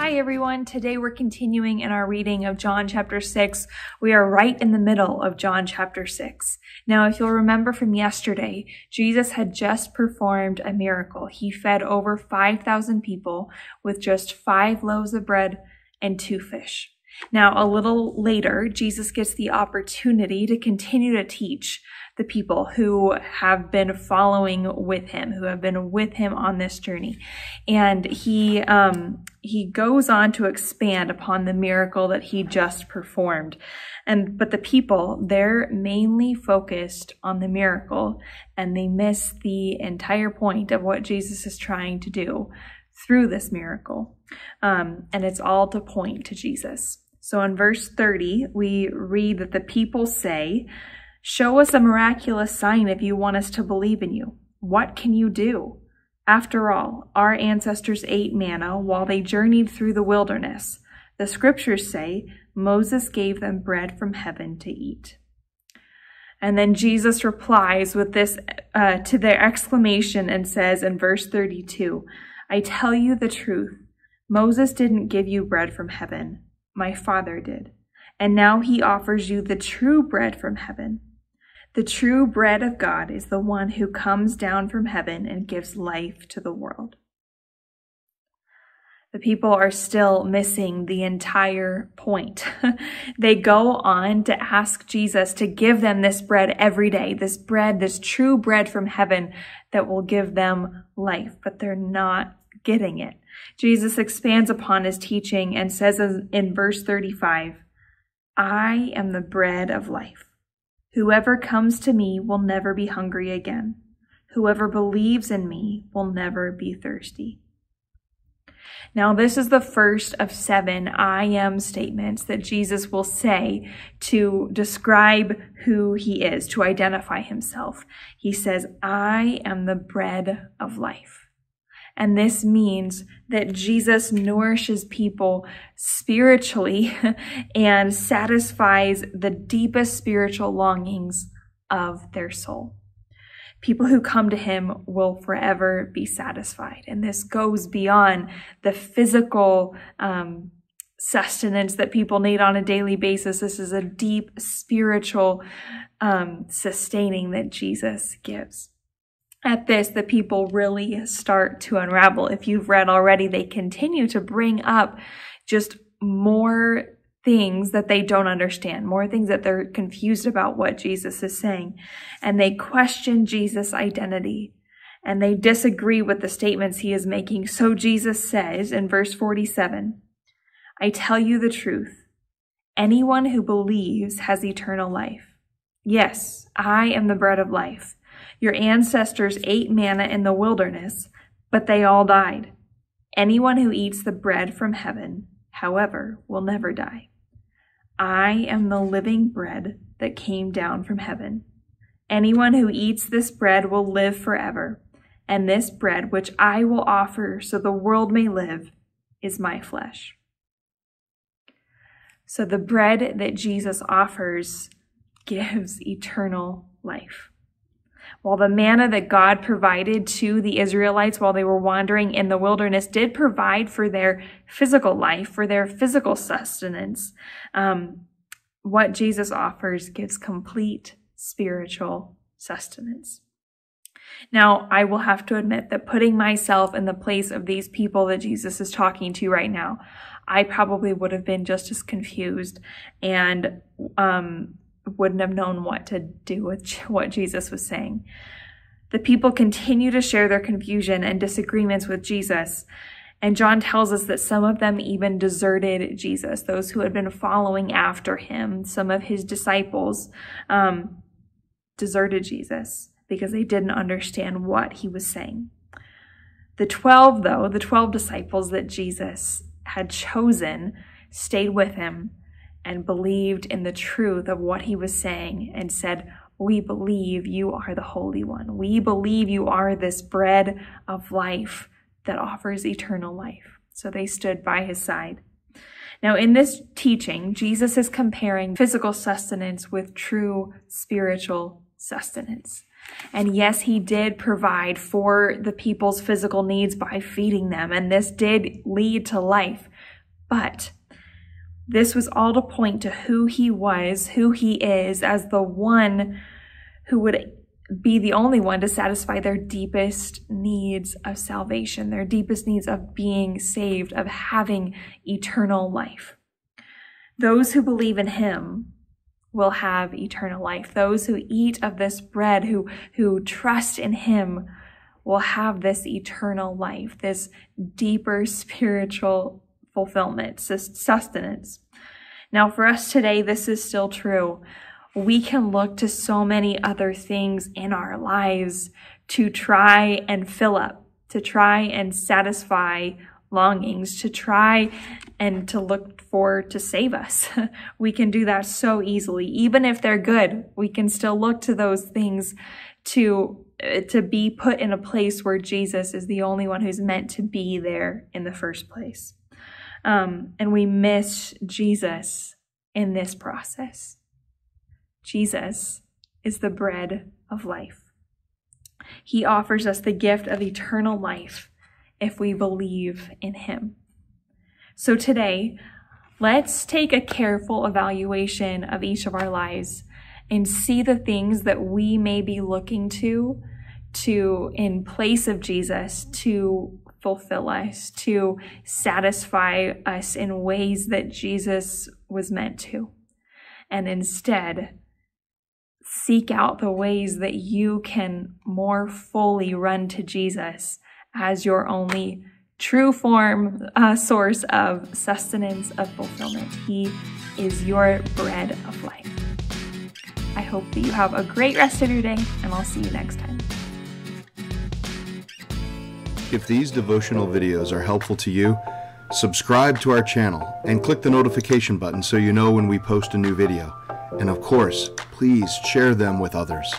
Hi everyone, today we're continuing in our reading of John chapter 6. We are right in the middle of John chapter 6. Now, if you'll remember from yesterday, Jesus had just performed a miracle. He fed over 5,000 people with just 5 loaves of bread and 2 fish. Now, a little later, Jesus gets the opportunity to continue to teach the people who have been following with him, who have been with him on this journey. And he goes on to expand upon the miracle that he just performed. But the people, they're mainly focused on the miracle, and they miss the entire point of what Jesus is trying to do through this miracle. And it's all to point to Jesus. So in verse 30, we read that the people say, "Show us a miraculous sign if you want us to believe in you. What can you do? After all, our ancestors ate manna while they journeyed through the wilderness. The scriptures say Moses gave them bread from heaven to eat." And then Jesus replies with this to their exclamation and says in verse 32, "I tell you the truth, Moses didn't give you bread from heaven. My Father did. And now he offers you the true bread from heaven. The true bread of God is the one who comes down from heaven and gives life to the world." The people are still missing the entire point. They go on to ask Jesus to give them this bread every day, this bread, this true bread from heaven that will give them life, but they're not getting it. Jesus expands upon his teaching and says in verse 35, "I am the bread of life. Whoever comes to me will never be hungry again. Whoever believes in me will never be thirsty." Now, this is the first of 7 I am statements that Jesus will say to describe who he is, to identify himself. He says, "I am the bread of life." And this means that Jesus nourishes people spiritually and satisfies the deepest spiritual longings of their soul. People who come to him will forever be satisfied. And this goes beyond the physical sustenance that people need on a daily basis. This is a deep spiritual sustaining that Jesus gives. At this, the people really start to unravel. If you've read already, they continue to bring up just more things that they don't understand, more things that they're confused about what Jesus is saying. And they question Jesus' identity, and they disagree with the statements he is making. So Jesus says in verse 47, "I tell you the truth. Anyone who believes has eternal life. Yes, I am the bread of life. Your ancestors ate manna in the wilderness, but they all died. Anyone who eats the bread from heaven, however, will never die. I am the living bread that came down from heaven. Anyone who eats this bread will live forever, and this bread which I will offer so the world may live is my flesh." So the bread that Jesus offers gives eternal life. While the manna that God provided to the Israelites while they were wandering in the wilderness did provide for their physical life, for their physical sustenance, what Jesus offers gives complete spiritual sustenance. Now, I will have to admit that putting myself in the place of these people that Jesus is talking to right now, I probably would have been just as confused and wouldn't have known what to do with what Jesus was saying. The people continue to share their confusion and disagreements with Jesus. And John tells us that some of them even deserted Jesus, those who had been following after him. Some of his disciples deserted Jesus because they didn't understand what he was saying. The 12 disciples that Jesus had chosen stayed with him and believed in the truth of what he was saying and said, "We believe you are the Holy One. We believe you are this bread of life that offers eternal life." So they stood by his side. Now, in this teaching, Jesus is comparing physical sustenance with true spiritual sustenance. And yes, he did provide for the people's physical needs by feeding them, and this did lead to life. But this was all to point to who he was, who he is, as the one who would be the only one to satisfy their deepest needs of salvation, their deepest needs of being saved, of having eternal life. Those who believe in him will have eternal life. Those who eat of this bread, who trust in him, will have this eternal life, this deeper spiritual fulfillment, sustenance. Now, for us today, this is still true. We can look to so many other things in our lives to try and fill up, to try and satisfy longings, to try and to look for to save us. We can do that so easily. Even if they're good, we can still look to those things to be put in a place where Jesus is the only one who's meant to be there in the first place. And we miss Jesus in this process. Jesus is the bread of life. He offers us the gift of eternal life if we believe in him. So today, let's take a careful evaluation of each of our lives and see the things that we may be looking to in place of Jesus, to fulfill us, to satisfy us in ways that Jesus was meant to. And instead, seek out the ways that you can more fully run to Jesus as your only true source of sustenance, of fulfillment. He is your bread of life. I hope that you have a great rest of your day, and I'll see you next time. If these devotional videos are helpful to you, subscribe to our channel and click the notification button so you know when we post a new video. And of course, please share them with others.